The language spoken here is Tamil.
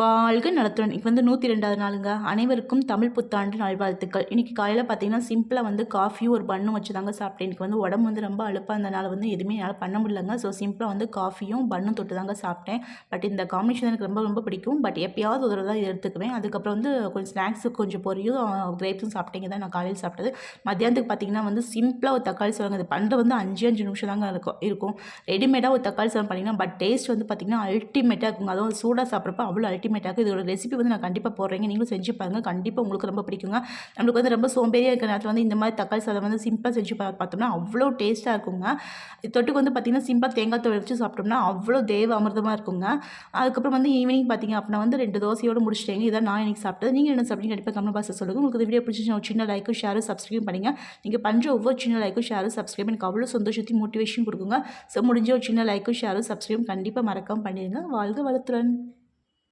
வாழ்க நலத்துடன். இப்போ வந்து 102வது நாளுங்க. அனைவருக்கும் தமிழ் புத்தாண்டு நல்வாழ்த்துக்கள். இன்றைக்கி காலையில் பார்த்தீங்கன்னா சிம்பிளாக வந்து காஃபியும் ஒரு பன்னும் வச்சு தாங்க சாப்பிட்டேன். எனக்கு வந்து உடம்பு வந்து ரொம்ப அலுப்பாக இருந்தனால வந்து எதுவுமே என்னால் பண்ண முடியலங்க. ஸோ சிம்பிளாக வந்து காஃபியும் பன்னும் தொட்டு தாங்க சாப்பிட்டேன். பட் இந்த காம்பினேஷன் எனக்கு ரொம்ப ரொம்ப பிடிக்கும். பட் எப்பயாவது ஒரு தடவை தான் எடுத்துக்குவேன். அதுக்கப்புறம் வந்து கொஞ்சம் ஸ்நாக்ஸுக்கு கொஞ்சம் பொரியும் கிரேப்ஸும் சாப்பிட்டீங்க தான் நான் காலையில் சாப்பிட்டது. மத்தியானத்துக்கு பார்த்தீங்கன்னா வந்து சிம்பிளாக ஒரு தக்காளி சாதம். இது பண்ணுறது வந்து 5 நிமிஷம் தாங்க இருக்கும். ரெடிமேடாக ஒரு தக்காளி சாதம் பண்ணிங்கன்னா பட் டேஸ்ட் வந்து பார்த்திங்கன்னா அல்டிமேட்டாக இருக்குங்க. அதுவும் சூடாக சாப்பிட்றப்ப அவ்வளோ அல்டிமேட்டாக இதோட ரெசிபி வந்து நான் கண்டிப்பாக போடுறேங்க. நீங்களும் செஞ்சு பாருங்கள். கண்டிப்பாக உங்களுக்கு ரொம்ப பிடிக்குங்க. நம்மளுக்கு வந்து ரொம்ப சோம்பேறியாக இருக்கிற நேரத்தில் வந்து இந்த மாதிரி தக்காளி சாதம் வந்து சிம்பிளாக செஞ்சு பார்த்தோம்னா அவ்வளோ டேஸ்ட்டாக இருக்குங்க. தொட்டுக்கு வந்து பார்த்திங்கன்னா சிம்பிளாக தேங்காய் துருவல் வச்சு சாப்பிட்டோம்னா அவ்வளோ தேவ அமிர்தமாக இருக்குங்க. அதுக்கப்புறம் வந்து ஈவினிங் பார்த்திங்க அப்படின்னா வந்து 2 தோசையோடு முடிச்சிட்டேங்க. இதான் நான் இன்றைக்கி சாப்பிட்டது. நீங்கள் என்ன சாப்பிட்டீங்க கண்டிப்பாக கமெண்ட் பாக்ஸில் சொல்லுங்கள். உங்களுக்கு இந்த வீடியோ பிடிச்சிச்சுன்னா ஒரு சின்ன லைக்கும் ஷேரும் சப்ஸ்கிரைப் பண்ணிங்க. நீங்கள் பண்ணுற ஒவ்வொரு சின்ன லைக்கும் ஷேரும் சப்ஸ்கிரைப் எனக்கு அவ்வளோ சந்தோஷத்தையும் மோட்டிவேஷன் கொடுக்குங்க. ஸோ முடிஞ்ச ஒரு சின்ன லைக்கும் ஷேரும் சப்ஸ்கிரைப் கண்டிப்பாக மறக்காமல் பண்ணிடுங்க. வாழ்க வளத்துடன்.